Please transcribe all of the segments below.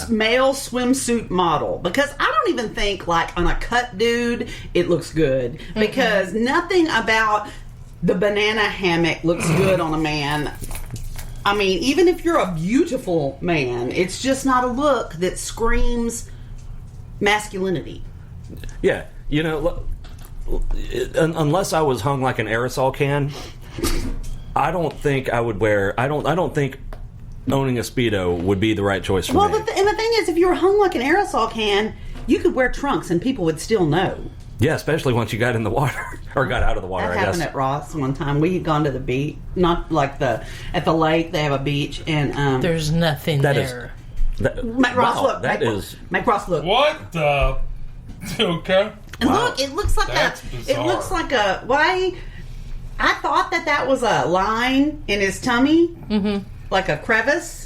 male swimsuit model. Because I don't even think, like, on a cut dude, it looks good. Because nothing about the banana hammock looks good on a man. I mean, even if you're a beautiful man, it's just not a look that screams masculinity. Yeah, you know, unless I was hung like an aerosol can, I don't think I would wear. I don't think owning a Speedo would be the right choice for me. Well, and the thing is, if you were hung like an aerosol can, you could wear trunks and people would still know. Yeah, especially once you got in the water or got out of the water. That happened at Ross one time. We had gone to the beach, not like at the lake. They have a beach, and there's nothing there. Make Ross look. Make Ross look. What the? Okay. And look, it looks like bizarre. It looks like a. Why? I thought that was a line in his tummy, like a crevice.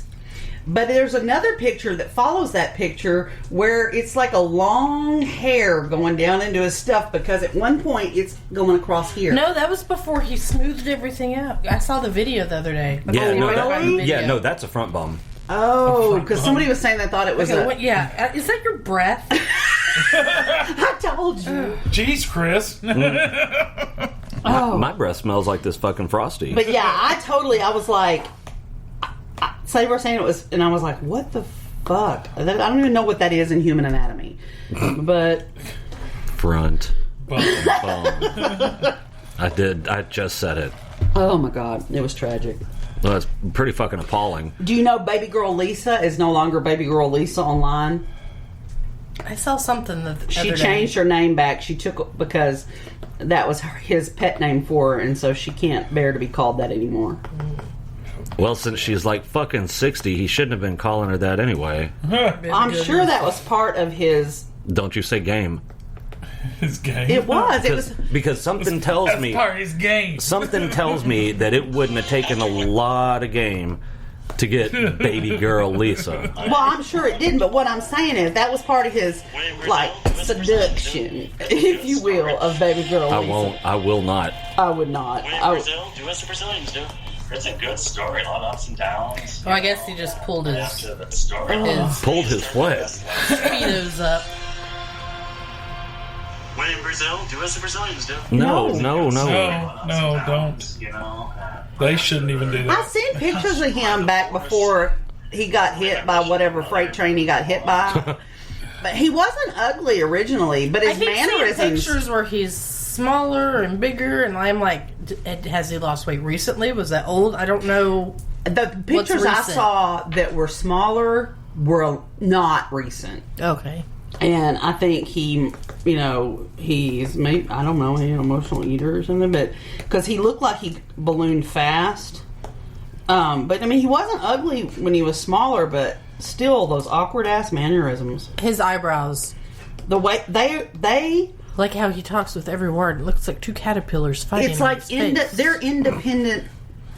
But there's another picture that follows that picture where it's like a long hair going down into his stuff, because at one point it's going across here. No, that was before he smoothed everything out. I saw the video the other day. No, that's a front bum. Oh, because somebody was saying they thought it was is that your breath? I told you. Jeez, Chris. My breath smells like this fucking Frosty. But yeah, I was like, they were saying it was, and I was like, what the fuck? I don't even know what that is in human anatomy. But front bum. I just said it. Oh my god, it was tragic. Well, that's pretty fucking appalling. Do you know baby girl Lisa is no longer baby girl Lisa online? I saw something that she changed her name back. She took, because that was his pet name for her, and so she can't bear to be called that anymore. Well, since she's like fucking 60, he shouldn't have been calling her that anyway. I'm sure that was part of his... Don't you say game. His game. It was. Because something tells me... Part of his game. Something tells me that it wouldn't have taken a lot of game to get baby girl Lisa. Well, I'm sure it didn't, but what I'm saying is that was part of his, like, seduction, if you will, of baby girl Lisa. I will not. I would not. When in Brazil, do as the Brazilians do. It's a good story, a lot of ups and downs. Well, I guess he just pulled his pulled his what? Speedos up. When in Brazil, do as the Brazilians do. No, don't. You know, they shouldn't even do that. I've seen pictures of him back before he got hit by whatever freight train he got hit by. But he wasn't ugly originally, but his mannerisms. Pictures where he's smaller and bigger, and I'm like, has he lost weight recently? Was that old? I don't know. The pictures I saw that were smaller were not recent. Okay. And I think he's maybe, I don't know, an emotional eater or something, but because he looked like he ballooned fast. But I mean, he wasn't ugly when he was smaller, but still those awkward ass mannerisms. His eyebrows, the way they like how he talks with every word. It looks like two caterpillars fighting. It's like they're independent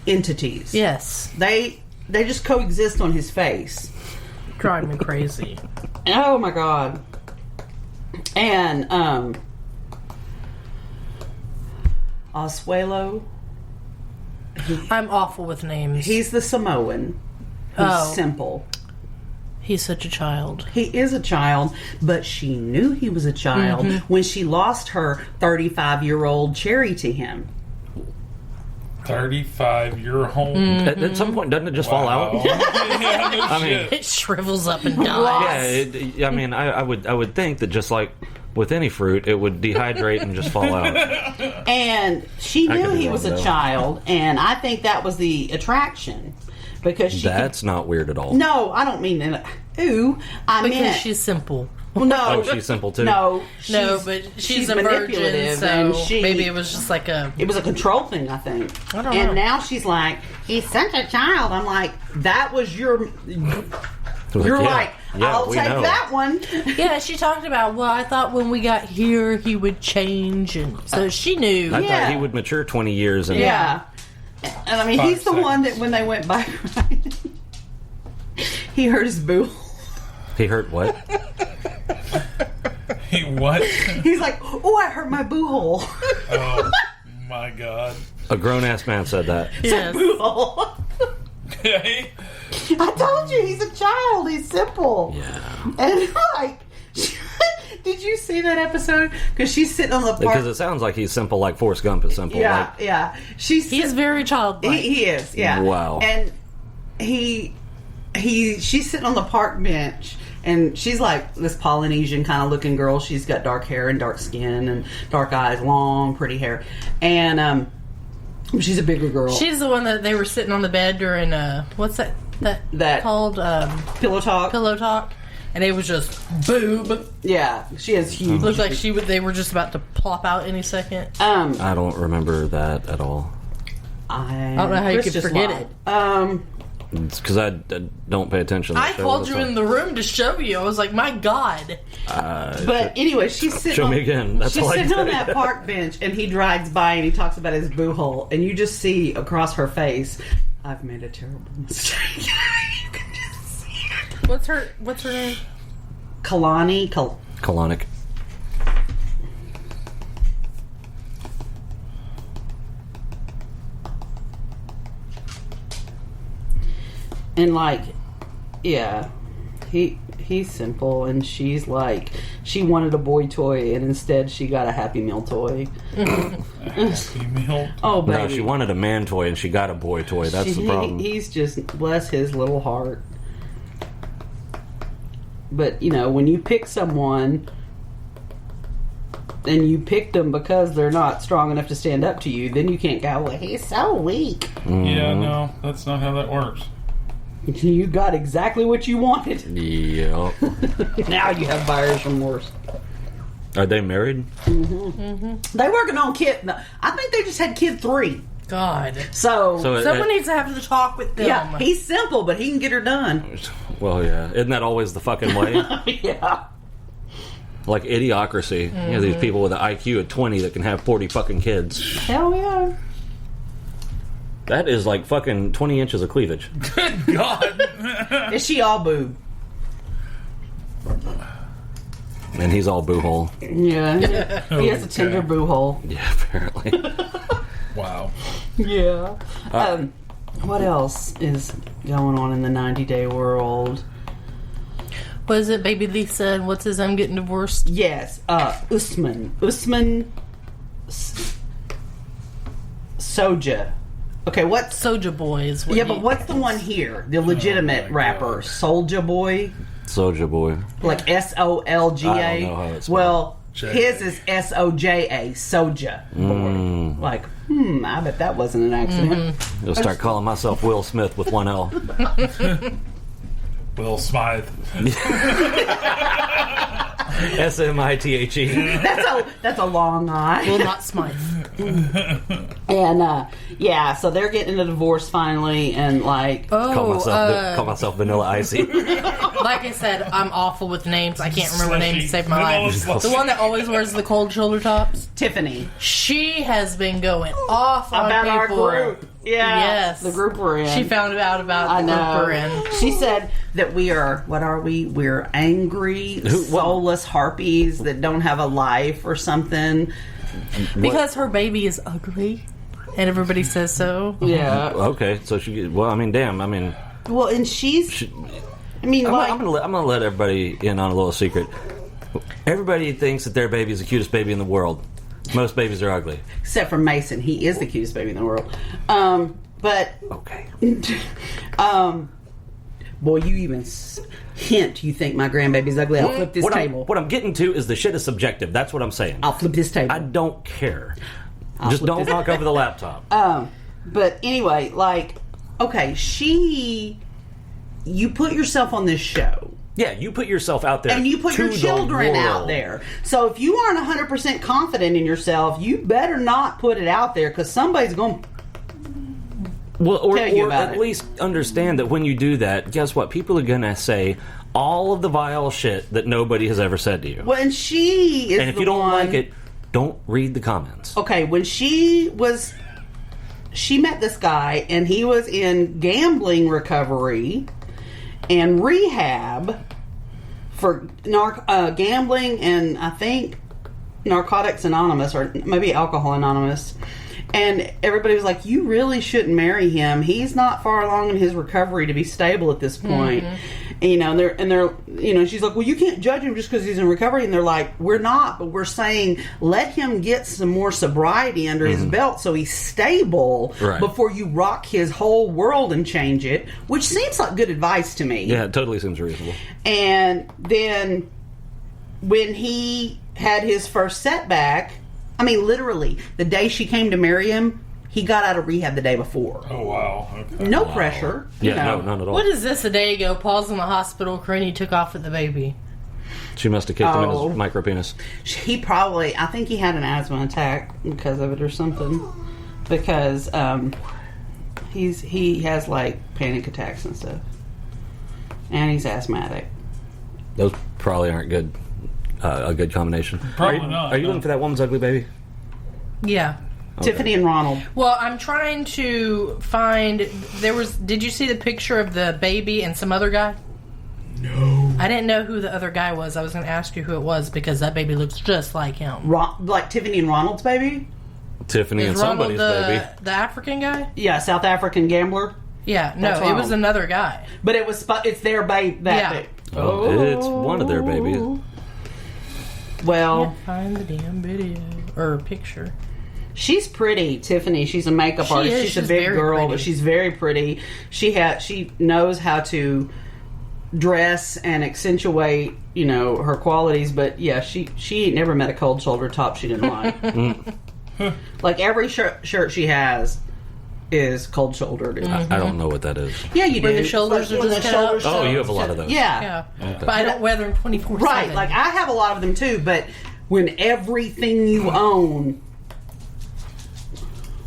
entities. Yes, they just coexist on his face. Driving me crazy. Oh my god. And Oswelo, I'm awful with names. He's the Samoan who's simple. He's such a child. He is a child, but she knew he was a child when she lost her 35-year-old Cherry to him. 35-year-old. At some point, doesn't it just fall out? It shrivels up and dies. Yeah, I would think that just like with any fruit, it would dehydrate and just fall out. And she knew he was a child, and I think that was the attraction. Because that's not weird at all. No, I don't mean that. Ooh, because she's simple. Well, no, she's simple too. No, but she's a manipulative, so maybe it was just like it was a control thing, I think. I don't know. And now she's like, he's such a child. I'm like, that was I'll take that one. Yeah, she talked about, well, I thought when we got here he would change, and so she knew. I thought he would mature 20 years. And and I mean, he's the one that when they went back, right, he hurt his boo. He hurt what? He what? He's like, oh, I hurt my boo hole. Oh my god! A grown ass man said that. Yes. Boo hole. I told you he's a child. He's simple. Yeah. And like, did you see that episode? Because she's sitting on the park. Because it sounds like he's simple, like Forrest Gump is simple. Yeah, like, yeah. He's very childlike. He is. Yeah. Wow. And she's sitting on the park bench. And she's like this Polynesian kind of looking girl. She's got dark hair and dark skin and dark eyes, long, pretty hair. And she's a bigger girl. She's the one that they were sitting on the bed during what's that called? Pillow talk. Pillow talk. And it was just boob. Yeah, she has huge. Looked like they were just about to plop out any second. I don't remember that at all. I don't know how you could forget it. It's because I don't pay attention to the I show, called you in the room to show you. I was like, my God. But anyway, she's sitting. Show me again. That's she's all I sitting on say. that park bench, and he drags by, and he talks about his boo hole, and you just see across her face, "I've made a terrible mistake." You can just see it. What's her name? Kalani. Colonic. And like, yeah, he's simple, and she's like, she wanted a boy toy, and instead she got a Happy Meal toy. Happy Meal. Oh, baby. No, she wanted a man toy and she got a boy toy. That's the problem. He's just, bless his little heart. But, you know, when you pick someone and you picked them because they're not strong enough to stand up to you, then you can't go, well, he's so weak. Yeah, no, that's not how that works. You got exactly what you wanted. Yeah. Now you have buyer's remorse. Are they married? They working on kid. I think they just had kid 3. God. So Someone needs to have to talk with them. yeah, he's simple, but he can get her done. Well, yeah. Isn't that always the fucking way? Yeah. Like Idiocracy. You know, these people with an IQ of 20 that can have 40 fucking kids. Hell yeah. That is like fucking 20 inches of cleavage. God. Is she all boob? And he's all boo hole. Yeah. He has a tender Okay. boo hole. Yeah, apparently. Wow. Yeah. What else is going on in the 90-day world? What is it, Baby Lisa, and what's his name getting divorced? Yes. Usman Soja. Okay, what's... Soulja Boy is what Yeah, but what's the one here? The legitimate my rapper. God. Soulja Boy? Soulja Boy. Like S-O-L-G-A? I don't know how it's spelled. Well, J-A. his is S-O-J-A. Soja Boy. Like, I bet that wasn't an accident. You'll start calling myself Will Smith with one L. Will Smythe. S-M-I-T-H-E. That's a long eye. Will not Smythe. And yeah, so they're getting a divorce finally, and like, Call myself Vanilla Icy. Like I said, I'm awful with names. I can't remember names to save my Vanilla life. Slushy. The one that always wears the cold shoulder tops. Tiffany She has been going off on about our people. group. Yeah, Yes. the group we're in. She found out about I the know. group we're in. She said that we are. What are we? We're angry, soulless harpies that don't have a life or something. Because her baby is ugly. And everybody says so. Yeah. Okay, so she. Well, I mean, damn. I mean, Well, and she's. I mean, I'm like, gonna let everybody in on a little secret. Everybody thinks that their baby is the cutest baby in the world. Most babies are ugly. except for Mason, he is the cutest baby in the world. But Okay. boy, you even hint you think my grandbaby's ugly. I'll flip this table. What I'm getting to is the shit is subjective. That's what I'm saying. I'll flip this table. I don't care. Just flip don't this- knock over the laptop. But anyway, like, okay, you put yourself on this show. Yeah, you put yourself out there. And you put to your the children out world. there. So if you aren't 100% confident in yourself, you better not put it out there, because somebody's going to... Well, or tell you about at it. least understand that when you do that, guess what? People are going to say all of the vile shit that nobody has ever said to you. Well, and she is And if the you don't one, like it, don't read the comments. Okay, when she met this guy, and he was in gambling recovery and rehab for gambling and I think Narcotics Anonymous, or maybe Alcohol Anonymous. And everybody was like, you really shouldn't marry him. He's not far along in his recovery to be stable at this point. And, they're she's like, well, you can't judge him just because he's in recovery. And they're like, we're not, but we're saying let him get some more sobriety under his belt so he's stable before you rock his whole world and change it, which seems like good advice to me. Yeah, it totally seems reasonable. And then when he had his first setback, I mean, literally, the day she came to marry him, he got out of rehab the day before. Oh, wow. Okay. No pressure. Yeah, no, none at all. What is this a day ago? Paul's in the hospital. Karini took off with the baby. She must have kicked him in his micro penis. He probably, I think he had an asthma attack because of it or something. Because he has like panic attacks and stuff. And he's asthmatic. Those probably aren't good. A good combination. Probably not. Are you looking for that woman's ugly baby? Yeah. Okay. Tiffany and Ronald. Well, I'm trying to find. Did you see the picture of the baby and some other guy? No. I didn't know who the other guy was. I was going to ask you who it was because that baby looks just like him. Like Tiffany and Ronald's baby? Tiffany and somebody's baby. The African guy? Yeah, South African gambler. Yeah, no, That's it was wrong. another guy. But it's their baby. Yeah. Oh, it's one of their babies. Well, Can't find the damn video or picture. she's pretty, Tiffany. She's a makeup She artist. is. She's a She's big very girl, pretty. but she's very pretty. She knows how to dress and accentuate, her qualities. But yeah, she ain't never met a cold shoulder top she didn't like. Like every shirt she has is cold shouldered. I don't know what that is. Yeah, you do. Where the shoulders Like, are when just the cut out? shoulders Oh, show- you have a lot of those. Yeah. Yeah. But I don't wear them 24/7. Right, like I have a lot of them too, but when everything you own,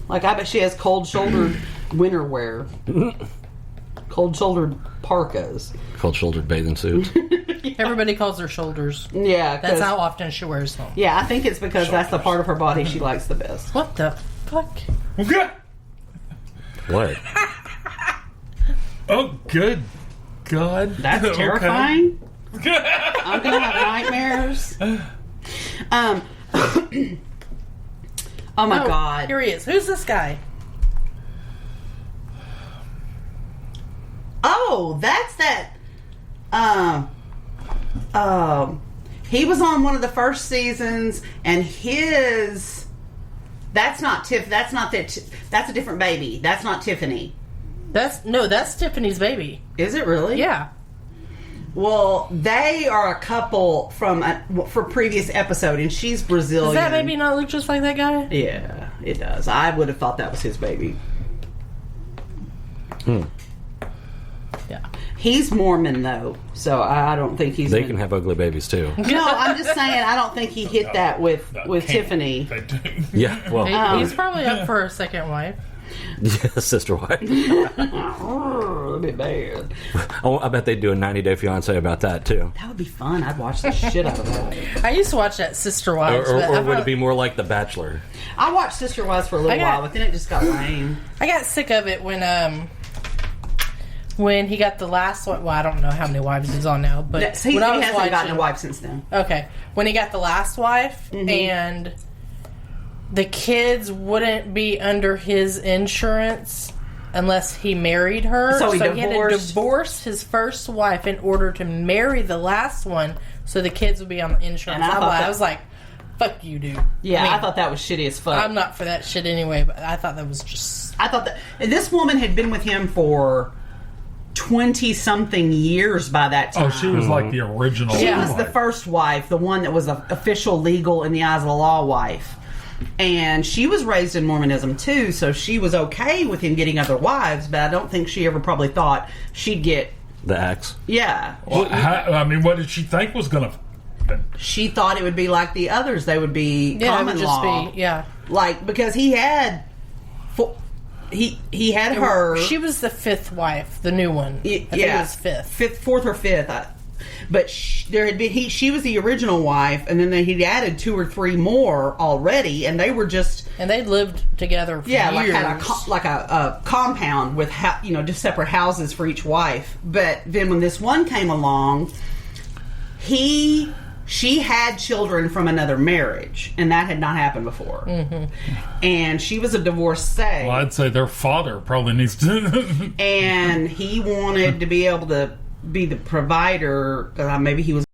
like I bet she has cold shouldered winter wear, cold shouldered parkas. Cold shouldered bathing suits. Everybody calls her shoulders. Yeah, That's how often she wears them. Yeah, I think it's because that's the part of her body she likes the best. What the fuck? Okay. What? Oh, good God. That's Okay. terrifying. I'm gonna have nightmares. Oh my God! Here he is. Who's this guy? Oh, that's that. He was on one of the first seasons, and his. That's not Tiff. That's not that. That's a different baby. That's not Tiffany. That's Tiffany's baby. Is it really? Yeah. Well, they are a couple for previous episode, and she's Brazilian. Does that baby not look just like that guy? Yeah, it does. I would have thought that was his baby. Yeah. He's Mormon though, so I don't think he's. They can have ugly babies too. No, I'm just saying. I don't think he hit that with Tiffany. They do. Yeah, well, He's probably up for a second wife. yeah, sister wife. Oh, that'd be bad. Oh, I bet they'd do a 90-day fiance about that too. That would be fun. I'd watch the shit out of that. I used to watch that Sister Wives. Or, but or I would thought- it be more like The Bachelor? I watched Sister Wives for a little while, but then it just got lame. I got sick of it when he got the last one. Well, I don't know how many wives he's on now, but He when I was hasn't gotten a watching, wife since then. okay, when he got the last wife and the kids wouldn't be under his insurance unless he married her. So he had to divorced. divorce his first wife in order to marry the last one so the kids would be on the insurance. And I I was like, fuck you, dude. Yeah, I mean, I thought that was shitty as fuck. I'm not for that shit anyway, but I thought that was just... I thought that and this woman had been with him for 20-something years by that time. Oh, she was like the original. She Yeah. was the first wife, the one that was an official, legal, in the eyes of the law wife. And she was raised in Mormonism too, so she was okay with him getting other wives, but I don't think she ever probably thought she'd get... The axe. Yeah. Well, I mean, what did she think was going to happen? She thought it would be like the others. They would be common law. yeah. Like, because he had... He had her... She was the fifth wife, the new one. I think it was fifth. Fourth or fifth. But there had been she was the original wife, and then he'd added 2 or 3 more already, and they were just And they lived together for like years. had a compound with just separate houses for each wife. But then when this one came along, he she had children from another marriage, and that had not happened before. And she was a divorcee. Well, I'd say their father probably needs to. And he wanted to be able to be the provider. Maybe he was